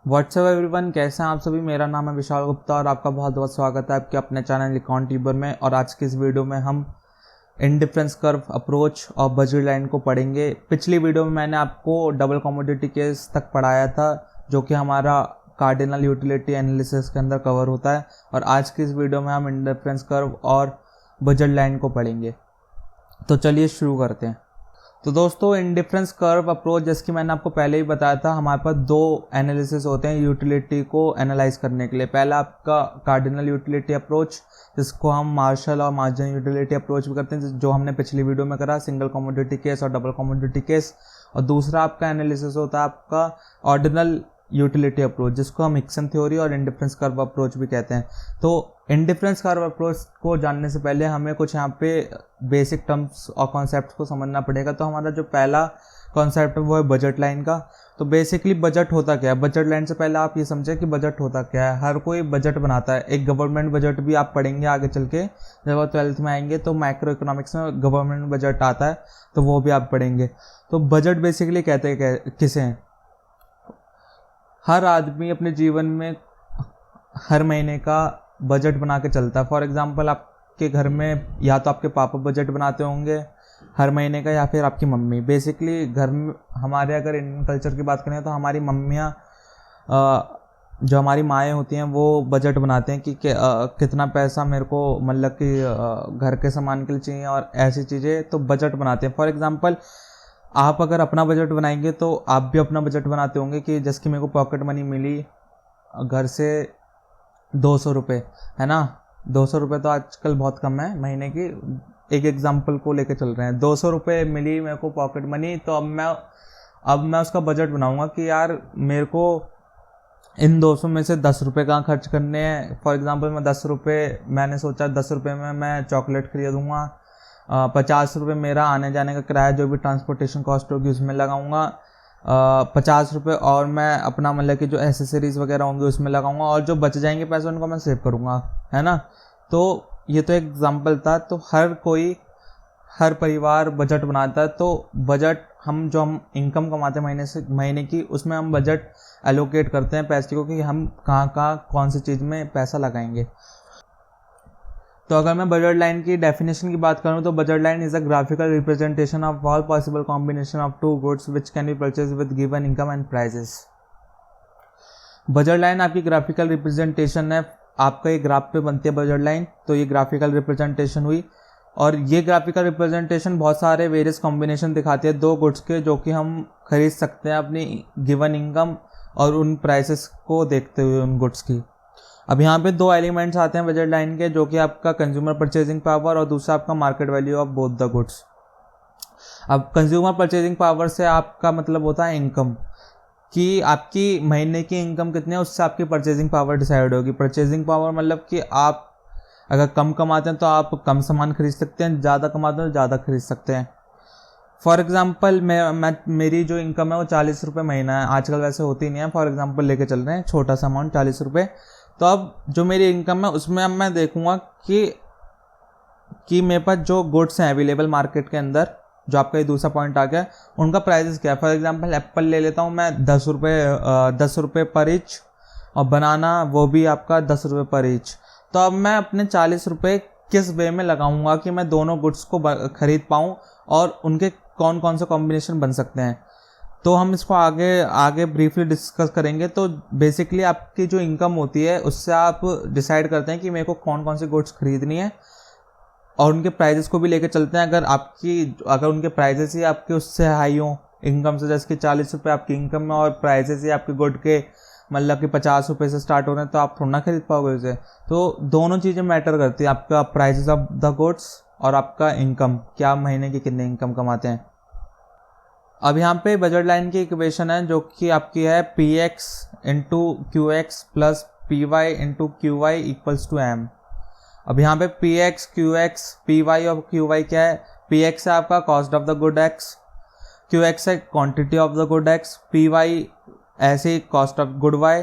WhatsApp everyone, कैसे हैं आप सभी। मेरा नाम है विशाल गुप्ता और आपका बहुत बहुत स्वागत है आपके अपने चैनल इकॉन ट्यूबर में। और आज की इस वीडियो में हम इंडिफरेंस कर्व अप्रोच और बजट लाइन को पढ़ेंगे। पिछली वीडियो में मैंने आपको डबल कमोडिटी केस तक पढ़ाया था, जो कि हमारा कार्डिनल यूटिलिटी एनालिसिस के अंदर कवर होता है। और आज की इस वीडियो में हम इंडिफरेंस कर्व और बजट लाइन को पढ़ेंगे। तो चलिए शुरू करते हैं। तो दोस्तों, इंडिफरेंस कर्व अप्रोच, जैसे कि मैंने आपको पहले ही बताया था, हमारे पास दो एनालिसिस होते हैं यूटिलिटी को एनालाइज करने के लिए। पहला आपका कार्डिनल यूटिलिटी अप्रोच, जिसको हम मार्शल और मार्जिनल यूटिलिटी अप्रोच भी करते हैं, जो हमने पिछली वीडियो में करा, सिंगल कमोडिटी केस और डबल कमोडिटी केस। और दूसरा आपका एनालिसिस होता है आपका ऑर्डिनल यूटिलिटी अप्रोच, जिसको हम हिक्सन थ्योरी और इंडिफरेंस कर्व अप्रोच भी कहते हैं। तो इंडिफरेंस कर्व अप्रोच को जानने से पहले हमें कुछ यहाँ पे बेसिक टर्म्स और कॉन्सेप्ट को समझना पड़ेगा। तो हमारा जो पहला कॉन्सेप्ट है वो है बजट लाइन का। तो बेसिकली बजट होता क्या है? बजट लाइन से पहले आप ये समझें कि बजट होता क्या है। हर कोई बजट बनाता है। एक गवर्नमेंट बजट भी आप पढ़ेंगे आगे चल के, जब आप 12th में आएंगे तो माइक्रो इकोनॉमिक्स में गवर्नमेंट बजट आता है, तो वो भी आप पढ़ेंगे। तो बजट बेसिकली कहते हैं किसे हैं? हर आदमी अपने जीवन में हर महीने का बजट बना के चलता है। फॉर एग्जांपल, आपके घर में या तो आपके पापा बजट बनाते होंगे हर महीने का, या फिर आपकी मम्मी। बेसिकली घर में हमारे अगर इंडियन कल्चर की बात करें तो हमारी मम्मियाँ, जो हमारी माएँ होती हैं, वो बजट बनाते हैं कि कितना पैसा मेरे को मतलब कि घर के सामान के लिए चाहिए और ऐसी चीज़ें, तो बजट बनाते हैं। फॉर एग्जांपल, आप अगर अपना बजट बनाएंगे तो आप भी अपना बजट बनाते होंगे कि जैसे कि मेरे को पॉकेट मनी मिली घर से 200 रुपये, है ना। 200 रुपये तो आजकल बहुत कम है महीने की। एक एग्जांपल को लेके चल रहे हैं। 200 रुपये मिली मेरे को पॉकेट मनी, तो अब मैं उसका बजट बनाऊंगा कि यार मेरे को इन 200 में से 10 रुपये कहाँ खर्च करने हैं। फॉर एग्जांपल, मैं 10 रुपये मैंने सोचा 10 रुपये में मैं चॉकलेट खरीदूँगा, 50 रुपये मेरा आने जाने का किराया, जो भी ट्रांसपोर्टेशन कॉस्ट होगी उसमें लगाऊंगा, 50 रुपये और मैं अपना मतलब कि जो एसेसरीज वगैरह होंगे उसमें लगाऊंगा, और जो बच जाएंगे पैसे उनको मैं सेव करूंगा, है ना। तो ये तो एग्जांपल था। तो हर परिवार बजट बनाता है। तो बजट हम इनकम कमाते हैं महीने की, उसमें हम बजट एलोकेट करते हैं पैसे को, कि हम कहाँ कौन सी चीज़ में पैसा लगाएंगे। तो अगर मैं बजट लाइन की डेफिनेशन की बात करूं तो budget line is a graphical representation of all possible combination of two goods which can be purchase with given income and prices. Budget line आपकी ग्राफिकल रिप्रेजेंटेशन है। आपका ये ग्राफ पे बनती है बजट लाइन, तो ये ग्राफिकल रिप्रेजेंटेशन हुई। और ये ग्राफिकल रिप्रेजेंटेशन बहुत सारे वेरियस कॉम्बिनेशन दिखाती है दो गुड्स के, जो कि हम खरीद सकते हैं अपनी गिवन इनकम और उन प्राइसेस को देखते हुए उन गुड्स की। अब यहाँ पे दो एलिमेंट्स आते हैं बजट लाइन के, जो कि आपका कंज्यूमर परचेजिंग पावर और दूसरा आपका market value of both the goods. अब कंज्यूमर परचेजिंग पावर से आपका मतलब होता है इनकम, कि आपकी महीने की इनकम कितनी है उससे आपकी परचेजिंग पावर डिसाइड होगी। परचेजिंग पावर मतलब कि आप अगर कम कमाते हैं तो आप कम सामान खरीद सकते हैं, ज़्यादा कमाते हैं तो ज़्यादा खरीद सकते हैं। फॉर एग्जाम्पल, मेरी जो इनकम है वो 40 रुपये महीना है। आजकल वैसे होती नहीं है, फॉर एग्जाम्पल लेके चल रहे हैं छोटा सा अमाउंट 40 रुपये। तो अब जो मेरी इनकम है उसमें अब मैं देखूंगा कि मेरे पास जो गुड्स हैं अवेलेबल मार्केट के अंदर, जो आपका ये दूसरा पॉइंट आ गया, उनका प्राइसेस क्या है। फॉर एग्जांपल, एप्पल ले लेता हूँ मैं 10 रुपये पर ईच, और बनाना वो भी आपका 10 रुपये पर ईच। तो अब मैं अपने 40 रुपये किस वे में लगाऊंगा कि मैं दोनों गुड्स को खरीद पाऊँ और उनके कौन कौन से कॉम्बिनेशन बन सकते हैं। तो हम इसको आगे ब्रीफली डिस्कस करेंगे। तो बेसिकली आपकी जो इनकम होती है उससे आप डिसाइड करते हैं कि मेरे को कौन कौन सी गुड्स खरीदनी है, और उनके प्राइजेस को भी लेके चलते हैं। अगर उनके प्राइजेस ही आपके उससे हाई हो इनकम से, जैसे कि 40 रुपये आपकी इनकम में और प्राइजेस ही आपके गुड के मतलब कि 50 रुपये से स्टार्ट हो रहे हैं, तो आप थोड़ा ना खरीद पाओगे उसे। तो दोनों चीज़ें मैटर करती है, आपका प्राइजेस ऑफ द गुड्स और आपका इनकम, क्या महीने की कितनी इनकम कमाते हैं। अब यहाँ पे बजट लाइन की इक्वेशन है, जो कि आपकी है px into Q X plus P Y into Q Y equals to M. अब यहाँ पे px, qx, py और qy क्या है? px है आपका cost of the good x, qx है quantity of the good x, py ऐसे ही कॉस्ट ऑफ गुड y,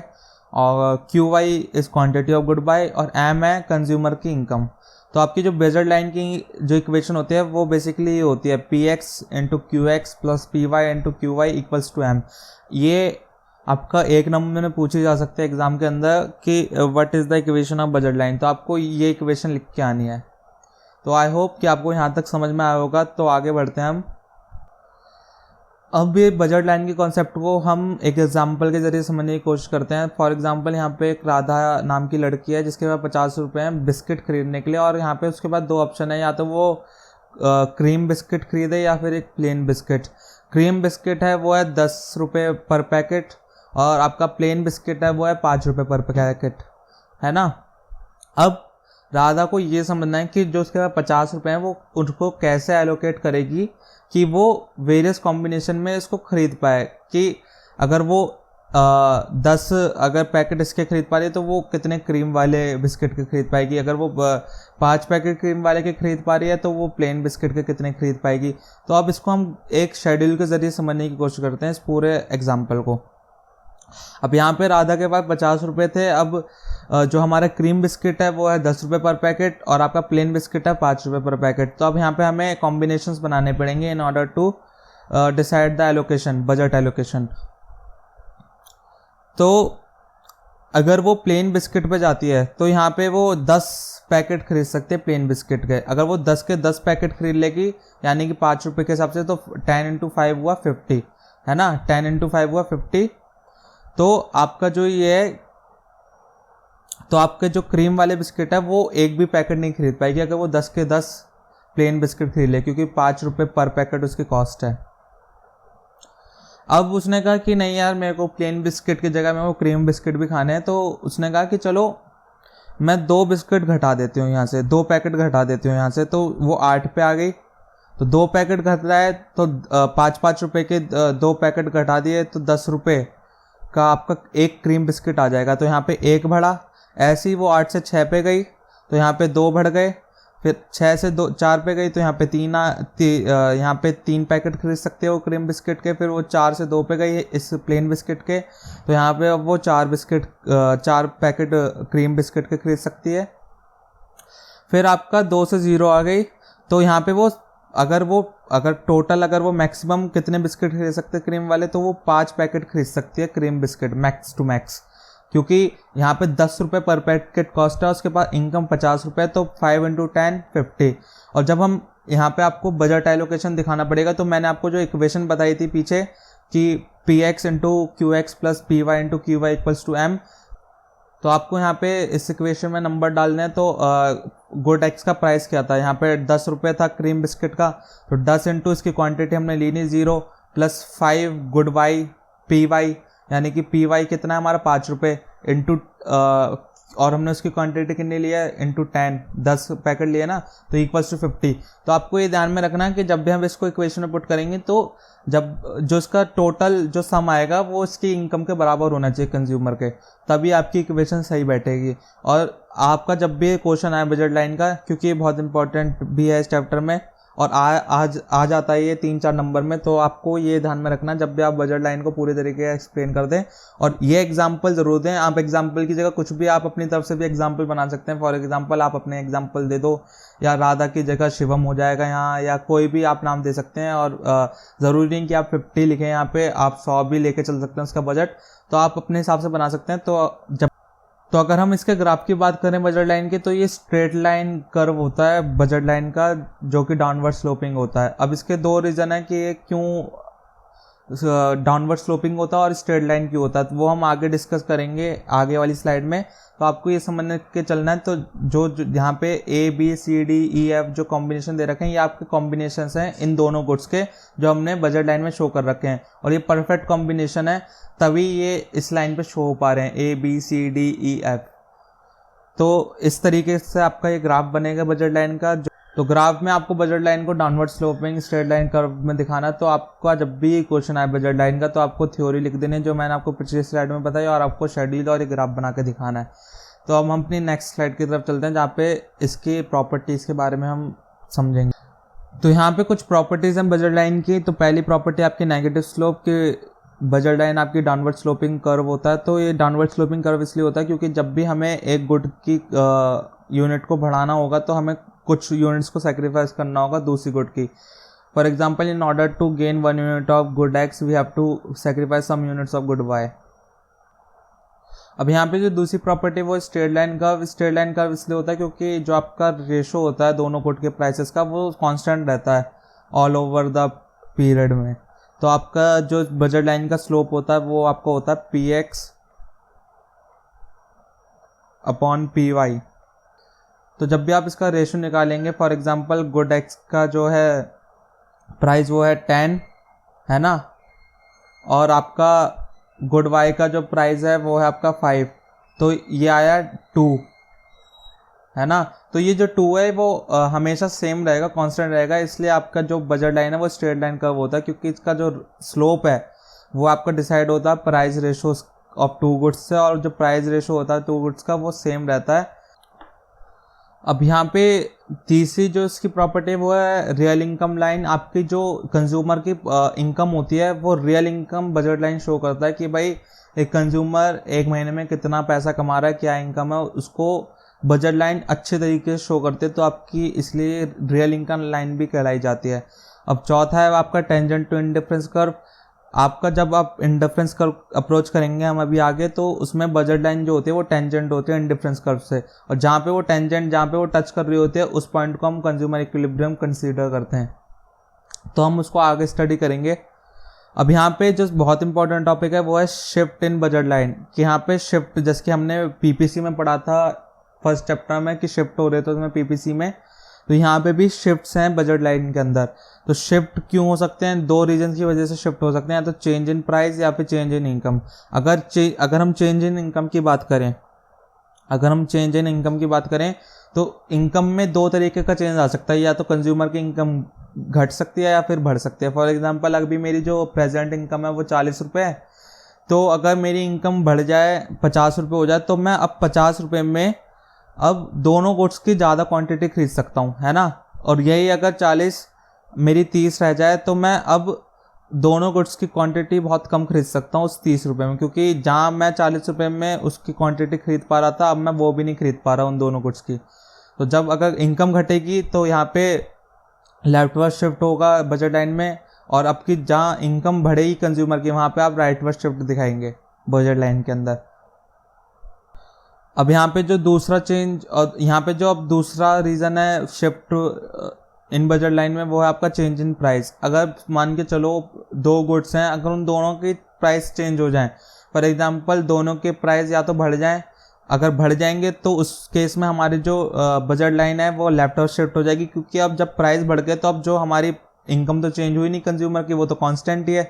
और qy is quantity of good y, और m है कंज्यूमर की इनकम। तो आपकी जो बजट लाइन की जो इक्वेशन होती है वो बेसिकली ये होती है px into Q X plus P Y into Q Y equals to M. ये आपका एक नंबर में पूछी जा सकते हैं एग्जाम के अंदर कि what is the equation of budget line, तो आपको ये इक्वेशन लिख के आनी है। तो आई होप कि आपको यहाँ तक समझ में आया होगा। तो आगे बढ़ते हैं हम। अब ये बजट लाइन के कॉन्सेप्ट को हम एक एग्जांपल के जरिए समझने की कोशिश करते हैं। फॉर एग्जांपल यहाँ पे एक राधा नाम की लड़की है जिसके पास 50 रुपये हैं बिस्किट खरीदने के लिए, और यहाँ पे उसके पास दो ऑप्शन है, या तो वो क्रीम बिस्किट खरीदे या फिर एक प्लेन बिस्किट। क्रीम बिस्किट है वो है 10 रुपये पर पैकेट, और आपका प्लेन बिस्किट है वो है 5 रुपये पर पैकेट, है ना। अब राधा को ये समझना है कि जो उसके पास 50 रुपये हैं वो उनको कैसे एलोकेट करेगी कि वो वेरियस कॉम्बिनेशन में इसको खरीद पाए। कि अगर वो 10 अगर पैकेट इसके खरीद पा रही है तो वो कितने क्रीम वाले बिस्किट के खरीद पाएगी। अगर वो 5 पैकेट क्रीम वाले के खरीद पा रही है तो वो प्लेन बिस्किट के कितने खरीद पाएगी। तो अब इसको हम एक शेड्यूल के ज़रिए समझने की कोशिश करते हैं इस पूरे एग्जाम्पल को। अब यहाँ पे राधा के पास 50 रुपये थे। अब जो हमारा क्रीम बिस्किट है वो है 10 रुपये पर पैकेट, और आपका प्लेन बिस्किट है 5 रुपये पर पैकेट। तो अब यहाँ पे हमें कॉम्बिनेशंस बनाने पड़ेंगे in order to decide the allocation, budget allocation. तो अगर वो प्लेन बिस्किट पे जाती है तो यहाँ पे वो 10 पैकेट खरीद सकते हैं प्लेन बिस्किट के। अगर वो 10 के 10 पैकेट खरीद लेगी यानी कि 5 रुपये के हिसाब से, तो 10 × 5 हुआ 50, है ना। 10 × 5 हुआ 50। तो आपका जो ये है, तो आपके जो क्रीम वाले बिस्किट है वो एक भी पैकेट नहीं खरीद पाएगी अगर वो 10 के 10 प्लेन बिस्किट खरीद ले, क्योंकि 5 रुपये पर पैकेट उसकी कॉस्ट है। अब उसने कहा कि नहीं यार, मेरे को प्लेन बिस्किट की जगह में वो क्रीम बिस्किट भी खाने हैं। तो उसने कहा कि चलो मैं 2 बिस्किट घटा देती हूँ यहाँ से, 2 पैकेट घटा देती हूँ यहाँ से। तो वो 8 पे आ गई। तो 2 पैकेट घट रहा है तो 5-5 रुपये के 2 पैकेट घटा दिए तो 10 रुपये का आपका एक क्रीम बिस्किट आ जाएगा। तो यहाँ पे 1 बढ़ा। ऐसे ही वो 8 से 6 पे गई तो यहाँ पे 2 बढ़ गए। फिर 6 से 4 पे गई तो यहाँ पे 3 पैकेट खरीद सकते हो क्रीम बिस्किट के। फिर वो 4 से 2 पे गई इस प्लेन बिस्किट के, तो यहाँ पे अब वो 4 पैकेट क्रीम बिस्किट के खरीद सकती है। फिर आपका 2 से 0 आ गई तो यहाँ पे वो अगर टोटल अगर वो मैक्सिमम कितने बिस्किट खरीद सकते हैं क्रीम वाले, तो वो 5 पैकेट खरीद सकती है cream biscuit max to max, क्योंकि यहाँ पे 10 रुपये पर पैकेट कॉस्ट है, उसके पास इनकम 50 रुपये, तो 5 × 10 50। और जब हम यहाँ पे आपको बजट एलोकेशन दिखाना पड़ेगा, तो मैंने आपको जो इक्वेशन बताई थी पीछे कि px × qx + py × qy = m, तो आपको यहाँ पे इस इक्वेशन में नंबर डालने हैं। तो गुड एक्स का प्राइस क्या था, यहाँ पे 10 रुपये था क्रीम बिस्किट का, तो 10 × इसकी क्वांटिटी हमने ली नहीं 0 + 5 गुड वाई पी वाई, यानी कि पी वाई कितना है हमारा 5 रुपये इंटू और हमने उसकी क्वांटिटी कितनी लिया है इंटू 10 पैकेट लिए ना, तो = 50। तो आपको ये ध्यान में रखना है कि जब भी हम इसको इक्वेशन में पुट करेंगे तो जब जो इसका टोटल जो सम आएगा वो इसकी इनकम के बराबर होना चाहिए कंज्यूमर के, तभी आपकी इक्वेशन सही बैठेगी। और आपका जब भी क्वेश्चन आए बजट लाइन का, क्योंकि ये बहुत इंपॉर्टेंट भी है इस चैप्टर में और आ जाता है ये 3-4 नंबर में, तो आपको ये ध्यान में रखना जब भी आप बजट लाइन को पूरे तरीके से एक्सप्लेन कर दें। और ये एग्जाम्पल जरूर दें। आप एग्जाम्पल की जगह कुछ भी आप अपनी तरफ से भी एग्जाम्पल बना सकते हैं। फॉर एग्जाम्पल आप अपने एग्जाम्पल दे दो, या राधा की जगह शिवम हो जाएगा यहाँ, या कोई भी आप नाम दे सकते हैं। और ज़रूरी नहीं कि आप 50 लिखें, यहाँ पे आप 100 भी लेके चल सकते हैं उसका बजट, तो आप अपने हिसाब से बना सकते हैं। तो अगर हम इसके ग्राफ की बात करें बजट लाइन की, तो ये स्ट्रेट लाइन कर्व होता है बजट लाइन का, जो कि डाउनवर्ड स्लोपिंग होता है। अब इसके 2 रीज़न है कि ये क्यों डाउनवर्ड स्लोपिंग होता है और स्ट्रेट लाइन क्यों होता है, तो वो हम आगे डिस्कस करेंगे आगे वाली स्लाइड में। तो आपको ये समझ के चलना है। तो जो यहाँ पे ABCDEF जो कॉम्बिनेशन दे रखे हैं, ये आपके कॉम्बिनेशंस हैं इन दोनों गुड्स के, जो हमने बजट लाइन में शो कर रखे हैं, और ये परफेक्ट कॉम्बिनेशन है, तभी ये इस लाइन पे शो हो पा रहे हैं ABCDEF। तो इस तरीके से आपका ये ग्राफ बनेगा बजट लाइन का। तो ग्राफ में आपको बजट लाइन को downward sloping straight line curve में दिखाना। तो आपका जब भी क्वेश्चन आए बजट लाइन का, तो आपको थ्योरी लिख देनी है जो मैंने आपको पिछली स्लाइड में बताया, और आपको शेड्यूल और एक ग्राफ बना के दिखाना है। तो अब हम अपनी नेक्स्ट स्लाइड की तरफ चलते हैं, जहाँ पे इसकी प्रॉपर्टीज़ के बारे में हम समझेंगे। तो यहाँ पे कुछ प्रॉपर्टीज़ हैं बजट लाइन की। तो पहली प्रॉपर्टी आपकी नेगेटिव स्लोप की, बजट लाइन आपकी डाउनवर्ड स्लोपिंग कर्व होता है। तो ये डाउनवर्ड स्लोपिंग कर्व इसलिए होता है क्योंकि जब भी हमें एक गुड की यूनिट को बढ़ाना होगा, तो हमें कुछ यूनिट्स को सेक्रीफाइस करना होगा दूसरी गुड की। For example, in order to gain 1 unit of good X, we have to sacrifice some units of good Y. अब यहाँ पे जो दूसरी प्रॉपर्टी वो straight line curve. Straight line curve इसलिए होता है क्योंकि जो आपका रेशो होता है दोनों गुड के प्राइसेस का वो कांस्टेंट रहता है ऑल ओवर द पीरियड में। तो आपका जो बजट लाइन का स्लोप होता है वो आपका होता है px अपॉन py। तो जब भी आप इसका रेशो निकालेंगे, फॉर एग्जांपल गुड x का जो है प्राइस वो है 10 है ना, और आपका गुड y का जो प्राइस है वो है आपका 5, तो ये आया 2 है ना। तो ये जो 2 है वो हमेशा सेम रहेगा, कांस्टेंट रहेगा, इसलिए आपका जो बजट लाइन है वो स्ट्रेट लाइन कर्व होता है, क्योंकि इसका जो स्लोप है वो आपका डिसाइड होता है price ratio of two goods से, और जो प्राइस रेशो होता है टू गुड्स का वो सेम रहता है। अब यहाँ पे तीसरी जो इसकी प्रॉपर्टी वो है रियल इनकम लाइन। आपकी जो कंज्यूमर की इनकम होती है वो real income budget line show करता है कि भाई एक कंज्यूमर एक महीने में कितना पैसा कमा रहा है, क्या इनकम है, उसको बजट लाइन अच्छे तरीके से शो करते हैं, तो आपकी इसलिए रियल इनकम लाइन भी कहलाई जाती है। अब चौथा है आपका टेंजेंट टू इंडिफरेंस कर्व। आपका जब आप इंडिफरेंस कर्व अप्रोच करेंगे हम अभी आगे, तो उसमें बजट लाइन जो होती है वो टेंजेंट होती है इंडिफरेंस कर्व से, और जहाँ पे वो टेंजेंट जहाँ पे वो टच कर रही होती है उस पॉइंट को हम कंज्यूमर इक्विलिब्रियम कंसीडर करते हैं। तो हम उसको आगे स्टडी करेंगे। अब यहाँ पे जो बहुत इंपॉर्टेंट टॉपिक है वो है शिफ्ट इन बजट लाइन, कि यहाँ पे शिफ्ट जैसे कि हमने पीपीसी में पढ़ा था फर्स्ट चैप्टर में कि शिफ्ट हो रहे थे उसमें पीपीसी में, तो यहाँ पे भी शिफ्ट्स हैं बजट लाइन के अंदर। तो शिफ्ट क्यों हो सकते हैं, दो रीजन की वजह से शिफ्ट हो सकते हैं, या तो चेंज इन प्राइस या फिर चेंज इन इनकम। अगर हम चेंज इन इनकम की बात करें, तो इनकम में दो तरीके का चेंज आ सकता है, या तो कंज्यूमर की इनकम घट सकती है या फिर बढ़ सकती है। फॉर एग्जांपल अभी मेरी जो प्रेजेंट इनकम है वो 40 रुपये है, तो अगर मेरी इनकम बढ़ जाए 50 रुपये हो जाए, तो मैं अब 50 रुपये में अब दोनों गुड्स की ज़्यादा क्वांटिटी खरीद सकता हूँ, है ना। और यही अगर 40 मेरी 30 रह जाए, तो मैं अब दोनों गुड्स की क्वांटिटी बहुत कम खरीद सकता हूँ उस 30 रुपये में, क्योंकि जहाँ मैं 40 रुपये में उसकी क्वांटिटी खरीद पा रहा था, अब मैं वो भी नहीं खरीद पा रहा उन दोनों गुड्स की। तो जब अगर इनकम घटेगी तो यहाँ पे लेफ्टवर्ड शिफ्ट होगा बजट लाइन में, और आपकी जहाँ इनकम बढ़ेगी कंज्यूमर की वहाँ पे आप राइटवर्ड शिफ्ट दिखाएंगे बजट लाइन के अंदर। अब यहाँ पे जो दूसरा चेंज और यहाँ पे जो अब दूसरा रीज़न है शिफ्ट इन बजट लाइन में, वो है आपका चेंज इन प्राइस। अगर मान के चलो दो गुड्स हैं, अगर उन दोनों की प्राइस चेंज हो जाए, फॉर एग्जांपल दोनों के प्राइस या तो बढ़ जाएं, अगर बढ़ जाएंगे तो उस केस में हमारी जो बजट लाइन है वो लेफ्टवर्ड शिफ्ट हो जाएगी, क्योंकि अब जब प्राइस बढ़ गए तो अब जो हमारी इनकम तो चेंज हुई नहीं कंज्यूमर की, वो तो कांस्टेंट ही है।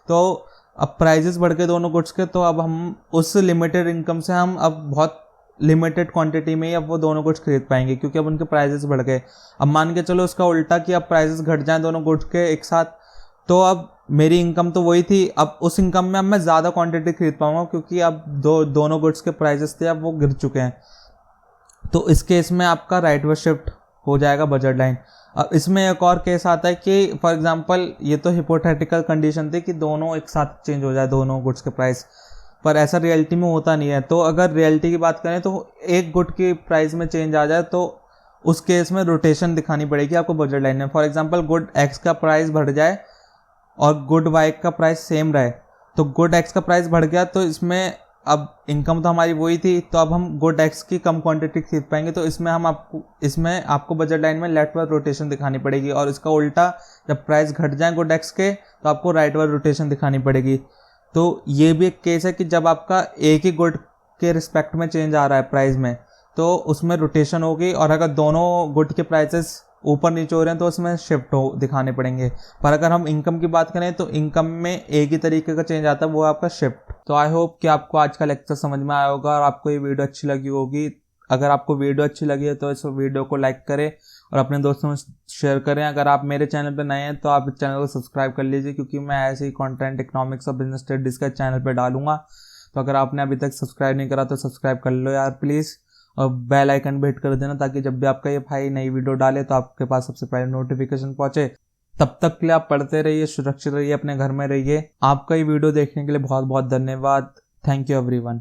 तो अब प्राइजेस बढ़ गए दोनों गुड्स के, तो अब हम उस लिमिटेड इनकम से हम अब बहुत लिमिटेड क्वांटिटी में ही अब वो दोनों गुड्स खरीद पाएंगे, क्योंकि अब उनके प्राइजेस बढ़ गए। अब मान के चलो उसका उल्टा कि अब प्राइजेस घट जाएं दोनों गुड्स के एक साथ, तो अब मेरी इनकम तो वही थी, अब उस इनकम में अब मैं ज़्यादा क्वांटिटी खरीद पाऊंगा, क्योंकि अब दोनों गुड्स के प्राइजेस थे अब वो गिर चुके हैं। तो इस केस में आपका राइटवर्ड शिफ्ट हो जाएगा बजट लाइन। अब इसमें एक और केस आता है कि फॉर एग्जांपल ये तो हिपोथेटिकल कंडीशन थी कि दोनों एक साथ चेंज हो जाए दोनों गुड्स के प्राइस, पर ऐसा रियलिटी में होता नहीं है। तो अगर रियलिटी की बात करें तो एक गुड की प्राइस में चेंज आ जाए, तो उस केस में रोटेशन दिखानी पड़ेगी आपको बजट लाइन में। फॉर एग्जांपल गुड एक्स का प्राइस बढ़ जाए और गुड वाई का प्राइस सेम रहे, तो गुड एक्स का प्राइस बढ़ गया, तो इसमें अब इनकम तो हमारी वही थी, तो अब हम गुड एक्स की कम क्वांटिटी खरीद पाएंगे, तो इसमें आपको बजट लाइन में लेफ्टवर्ड रोटेशन दिखानी पड़ेगी। और इसका उल्टा जब प्राइस घट जाए गुड एक्स के, तो आपको राइटवर्ड रोटेशन दिखानी पड़ेगी। तो ये भी एक केस है कि जब आपका एक ही गुड के रिस्पेक्ट में चेंज आ रहा है प्राइस में, तो उसमें रोटेशन होगी, और अगर दोनों गुड के प्राइसेस ऊपर नीचे हो रहे हैं तो उसमें शिफ्ट दिखाने पड़ेंगे। पर अगर हम इनकम की बात करें तो इनकम में एक ही तरीके का चेंज आता है, वो है आपका शिफ्ट। तो आई होप कि आपको आज का लेक्चर समझ में आया होगा और आपको ये वीडियो अच्छी लगी होगी। अगर आपको वीडियो अच्छी लगी है तो इस वीडियो को लाइक करें और अपने दोस्तों में शेयर करें। अगर आप मेरे चैनल पर नए हैं तो आप इस चैनल को सब्सक्राइब कर लीजिए, क्योंकि मैं ऐसे ही कंटेंट इकोनॉमिक्स और बिजनेस स्टडीज़ का चैनल पर डालूंगा। तो अगर आपने अभी तक सब्सक्राइब नहीं करा तो सब्सक्राइब कर लो यार प्लीज़, और बेल आइकन भी हिट कर देना, ताकि जब भी आपका ये भाई नई वीडियो डाले तो आपके पास सबसे पहले नोटिफिकेशन पहुंचे। तब तक के लिए आप पढ़ते रहिए, सुरक्षित रहिए, अपने घर में रहिए। आपका ये वीडियो देखने के लिए बहुत बहुत धन्यवाद। Thank you everyone.